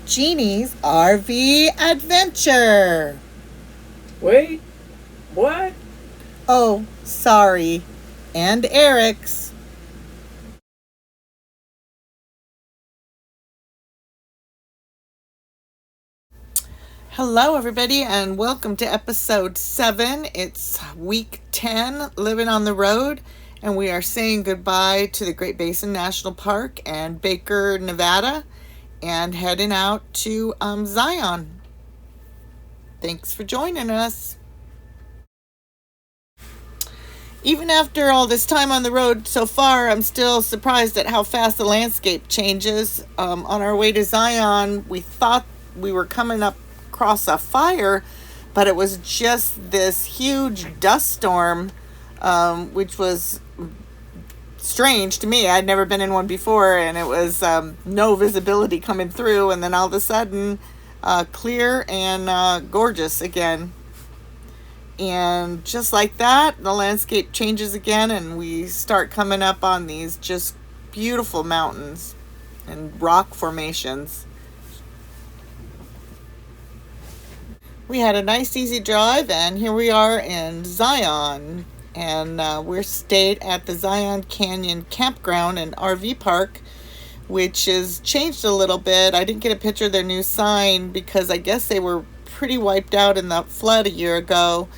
Jeannie's RV Adventure. Wait, what? Oh, sorry. And Eric's. Hello, everybody, and welcome to episode 7. It's week 10, living on the road, and we are saying goodbye to the Great Basin National Park and Baker, Nevada, and heading out to Zion. Thanks for joining us. Even after all this time on the road so far, I'm still surprised at how fast the landscape changes. On our way to Zion, we thought we were coming up across a fire, but it was just this huge dust storm, which was strange to me. I'd never been in one before, and it was no visibility coming through, and then all of a sudden, clear and gorgeous again. And just like that, the landscape changes again, and we start coming up on these just beautiful mountains and rock formations. We had a nice, easy drive, and here we are in Zion. And we're stayed at the Zion Canyon Campground and RV Park, which has changed a little bit. I didn't get a picture of their new sign because I guess they were pretty wiped out in the flood a year ago,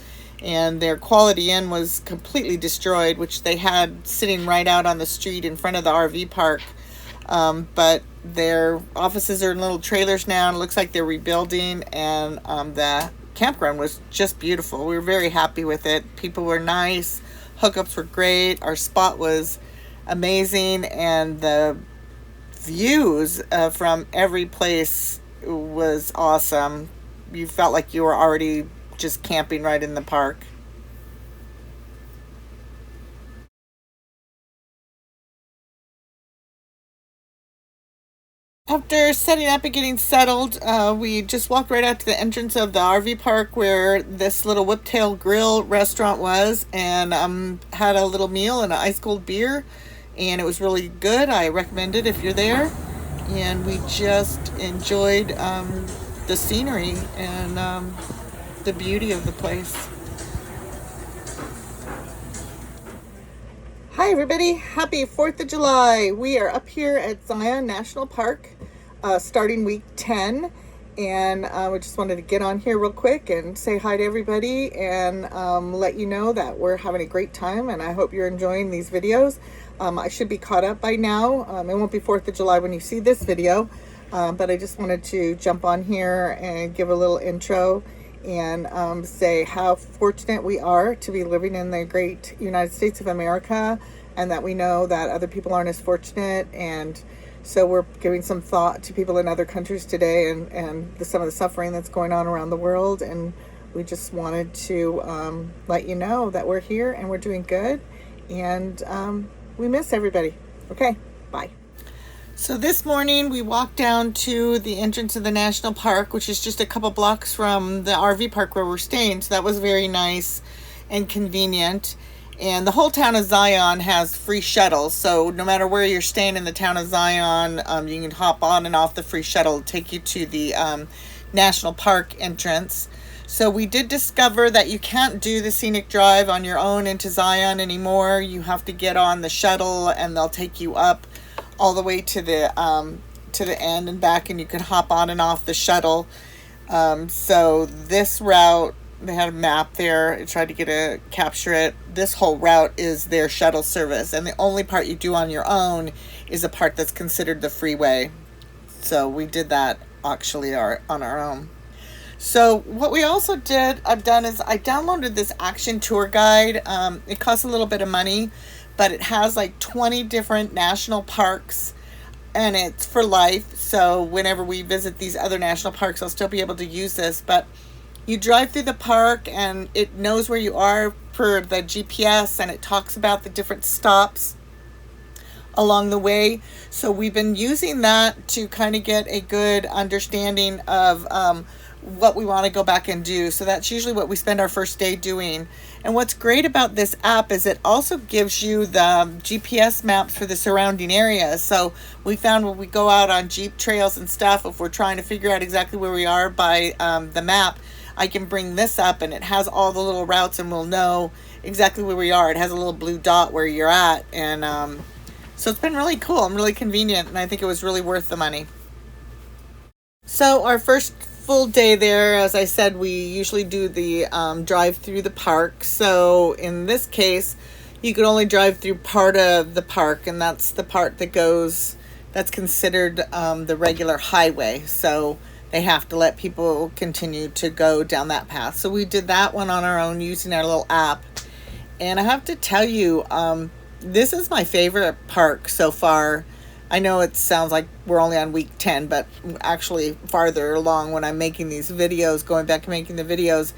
and their Quality Inn was completely destroyed, which they had sitting right out on the street in front of the RV park. But their offices are in little trailers now, and it looks like they're rebuilding, and the campground was just beautiful. We were very happy with it. People were nice, hookups were great, our spot was amazing, and the views from every place was awesome. You felt like you were already just camping right in the park. After setting up and getting settled, we just walked right out to the entrance of the RV park where this little Whiptail Grill restaurant was, and had a little meal and an ice cold beer, and it was really good. I recommend it if you're there. And we just enjoyed the scenery and the beauty of the place. Hi, everybody. Happy 4th of July. We are up here at Zion National Park, starting week 10. And we just wanted to get on here real quick and say hi to everybody and let you know that we're having a great time. And I hope you're enjoying these videos. I should be caught up by now. It won't be 4th of July when you see this video. But I just wanted to jump on here and give a little intro and say how fortunate we are to be living in the great United States of America, and that we know that other people aren't as fortunate. And so we're giving some thought to people in other countries today, and some of the suffering that's going on around the world. And we just wanted to let you know that we're here and we're doing good, and we miss everybody. Okay, bye. So this morning we walked down to the entrance of the national park, which is just a couple blocks from the RV park where we're staying. So that was very nice and convenient. And the whole town of Zion has free shuttles. So no matter where you're staying in the town of Zion, you can hop on and off the free shuttle to take you to the national park entrance. So we did discover that you can't do the scenic drive on your own into Zion anymore. You have to get on the shuttle, and they'll take you up all the way to the end and back, and you can hop on and off the shuttle. So this route, they had a map there. I tried to capture it. This whole route is their shuttle service, and the only part you do on your own is the part that's considered the freeway. So we did that actually on our own. So what we also I've done is I downloaded this action tour guide. It costs a little bit of money, but it has like 20 different national parks, and it's for life. So whenever we visit these other national parks, I'll still be able to use this. But you drive through the park, and it knows where you are per the GPS, and it talks about the different stops along the way. So we've been using that to kind of get a good understanding of what we want to go back and do. So that's usually what we spend our first day doing. And what's great about this app is it also gives you the GPS maps for the surrounding areas. So we found when we go out on Jeep trails and stuff, if we're trying to figure out exactly where we are by the map, I can bring this up and it has all the little routes and we'll know exactly where we are. It has a little blue dot where you're at. And so it's been really cool and really convenient. And I think it was really worth the money. So our first full day there, as I said, we usually do the drive through the park. So in this case, you could only drive through part of the park, and that's the part that's considered the regular highway. So they have to let people continue to go down that path. So we did that one on our own using our little app. And I have to tell you, this is my favorite park so far. I know it sounds like we're only on week 10, but actually farther along when I'm making these videos, going back and making the videos.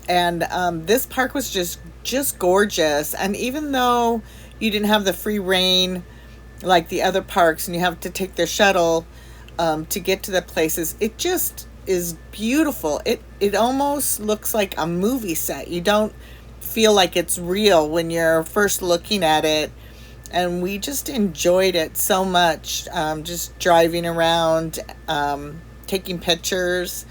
And this park was just gorgeous. And even though you didn't have the free reign like the other parks and you have to take their shuttle to get to the places, it just is beautiful. It almost looks like a movie set. You don't feel like it's real when you're first looking at it. And we just enjoyed it so much, just driving around, taking pictures,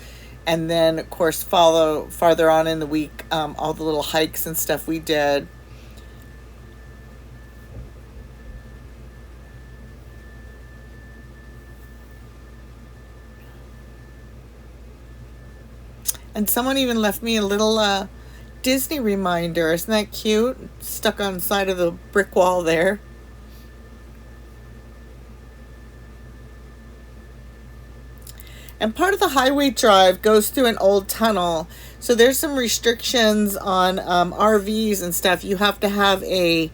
and then, of course, farther on in the week, all the little hikes and stuff we did. And someone even left me a little Disney reminder. Isn't that cute? Stuck on the side of the brick wall there. And part of the highway drive goes through an old tunnel. So there's some restrictions on RVs and stuff. You have to have a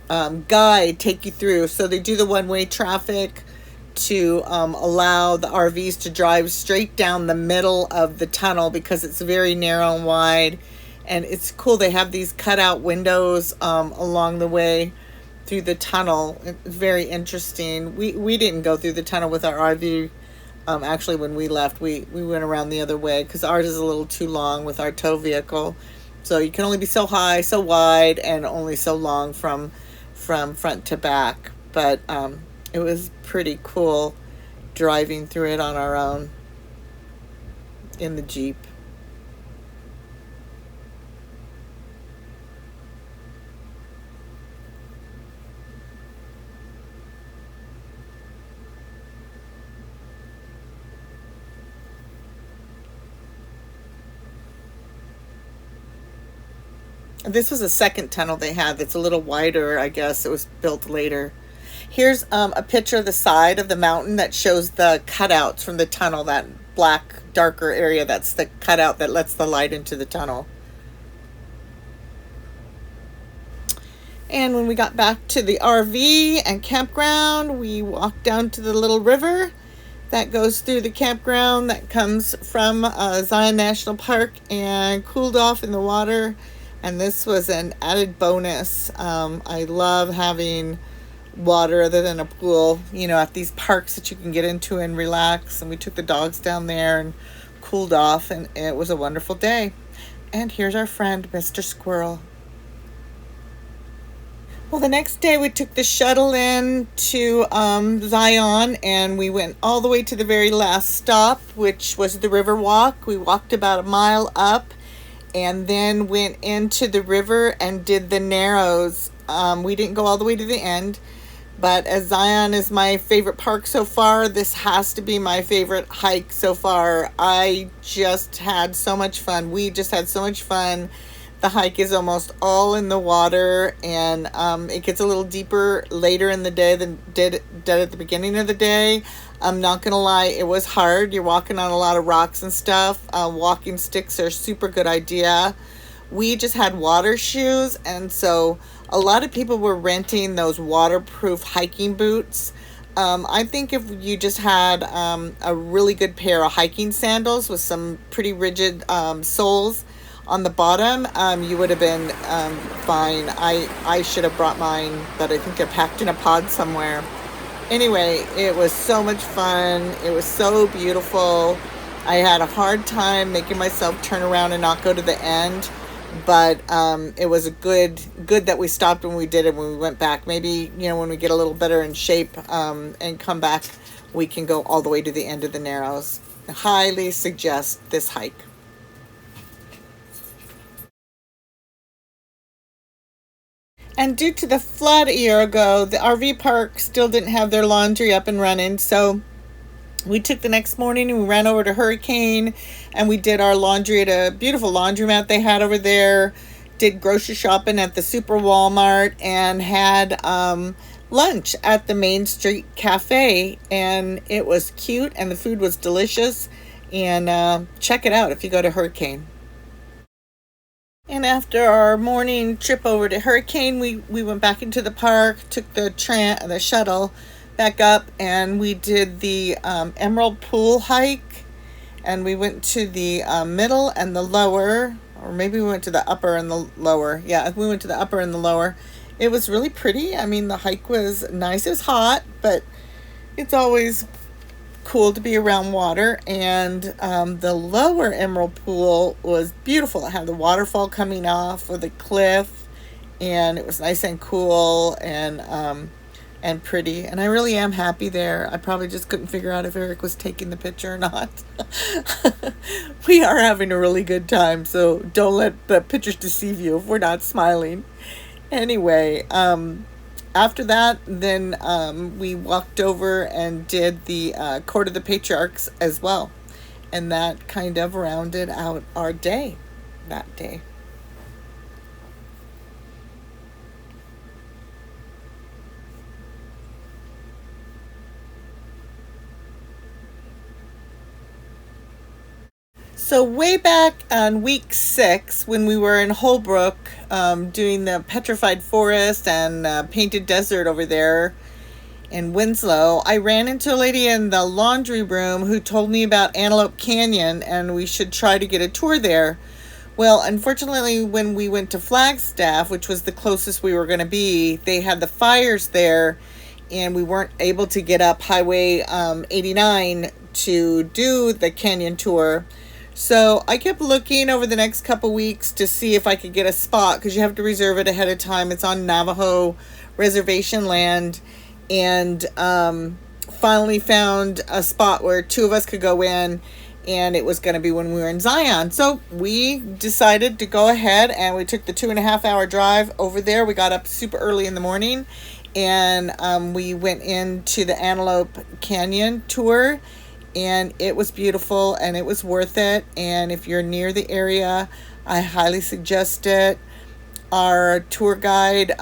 guide take you through. So they do the one-way traffic to allow the RVs to drive straight down the middle of the tunnel because it's very narrow and wide. And it's cool. They have these cutout windows along the way through the tunnel. It's very interesting. We didn't go through the tunnel with our RV. Actually, when we left, we went around the other way because ours is a little too long with our tow vehicle. So you can only be so high, so wide, and only so long from front to back. But it was pretty cool driving through it on our own in the Jeep. This was the second tunnel they had that's a little wider, I guess. It was built later. Here's a picture of the side of the mountain that shows the cutouts from the tunnel, that black, darker area. That's the cutout that lets the light into the tunnel. And when we got back to the RV and campground, we walked down to the little river that goes through the campground that comes from Zion National Park and cooled off in the water. And this was an added bonus. I love having water other than a pool, at these parks that you can get into and relax. And we took the dogs down there and cooled off, and it was a wonderful day. And here's our friend, Mr. Squirrel. Well, the next day we took the shuttle in to Zion, and we went all the way to the very last stop, which was the River Walk. We walked about a mile up and then went into the river and did the Narrows. We didn't go all the way to the end, but as Zion is my favorite park so far, this has to be my favorite hike so far. I just had so much fun. We just had so much fun. The hike is almost all in the water, and it gets a little deeper later in the day than did at the beginning of the day. I'm not gonna lie, it was hard. You're walking on a lot of rocks and stuff. Walking sticks are a super good idea. We just had water shoes, and so a lot of people were renting those waterproof hiking boots. I think if you just had a really good pair of hiking sandals with some pretty rigid soles on the bottom, you would have been fine. I should have brought mine, but I think they're packed in a pod somewhere. Anyway, it was so much fun. It was so beautiful. I had a hard time making myself turn around and not go to the end, but it was a good that we stopped when we did it, when we went back. Maybe, when we get a little better in shape and come back, we can go all the way to the end of the Narrows. I highly suggest this hike. And due to the flood a year ago, the RV park still didn't have their laundry up and running, so we took the next morning and we ran over to Hurricane and we did our laundry at a beautiful laundromat they had over there, did grocery shopping at the Super Walmart, and had lunch at the Main Street Cafe. And it was cute and the food was delicious. And check it out if you go to Hurricane. And after our morning trip over to Hurricane, we went back into the park, took the shuttle back up, and we did the Emerald Pool hike. And we went to the middle and the lower, or maybe we went to the upper and the lower. Yeah, we went to the upper and the lower. It was really pretty. I mean, the hike was nice. It was hot, but it's always cool to be around water. And the lower Emerald Pool was beautiful. It had the waterfall coming off of the cliff, and it was nice and cool and pretty. And I really am happy there. I probably just couldn't figure out if Eric was taking the picture or not. We are having a really good time, so don't let the pictures deceive you if we're not smiling. Anyway, after that, then we walked over and did the Court of the Patriarchs as well. And that kind of rounded out our day that day. So way back on week 6, when we were in Holbrook doing the Petrified Forest and Painted Desert over there in Winslow, I ran into a lady in the laundry room who told me about Antelope Canyon and we should try to get a tour there. Well, unfortunately, when we went to Flagstaff, which was the closest we were going to be, they had the fires there and we weren't able to get up Highway 89 to do the canyon tour. So I kept looking over the next couple weeks to see if I could get a spot, because you have to reserve it ahead of time. It's on Navajo reservation land. And finally found a spot where 2 of us could go in, and it was going to be when we were in Zion. So we decided to go ahead and we took the 2.5-hour drive over there. We got up super early in the morning and we went into the Antelope Canyon tour. And it was beautiful and it was worth it. And if you're near the area, I highly suggest it. Our tour guide,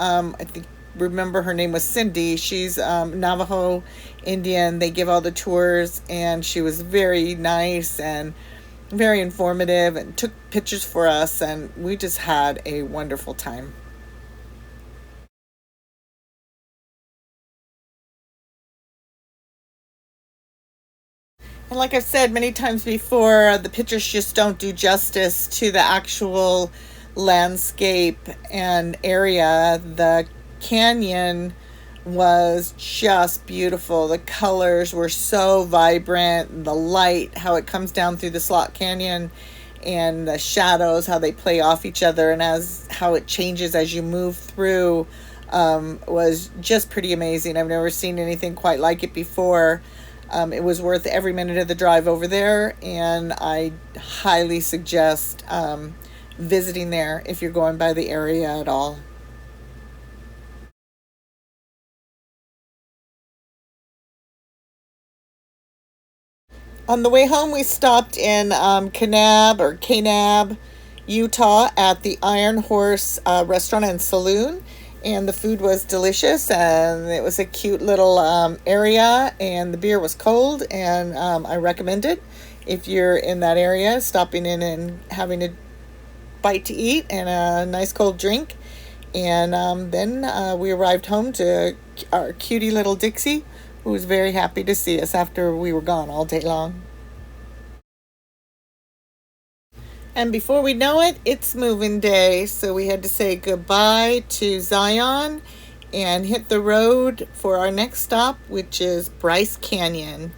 remember her name was Cindy. She's Navajo Indian. They give all the tours, and she was very nice and very informative and took pictures for us, and we just had a wonderful time. And like I've said many times before, the pictures just don't do justice to the actual landscape and area. The canyon was just beautiful. The colors were so vibrant. The light, how it comes down through the slot canyon, and the shadows, how they play off each other, and how it changes as you move through, was just pretty amazing. I've never seen anything quite like it before. It was worth every minute of the drive over there, and I highly suggest visiting there if you're going by the area at all. On the way home, we stopped in Kanab, Utah, at the Iron Horse Restaurant and Saloon. And the food was delicious, and it was a cute little area, and the beer was cold, and I recommend it if you're in that area, stopping in and having a bite to eat and a nice cold drink. And then we arrived home to our cutie little Dixie, who was very happy to see us after we were gone all day long. And before we know it, it's moving day. So we had to say goodbye to Zion and hit the road for our next stop, which is Bryce Canyon.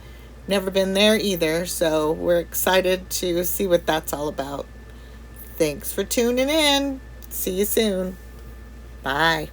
Never been there either, so we're excited to see what that's all about. Thanks for tuning in. See you soon. Bye.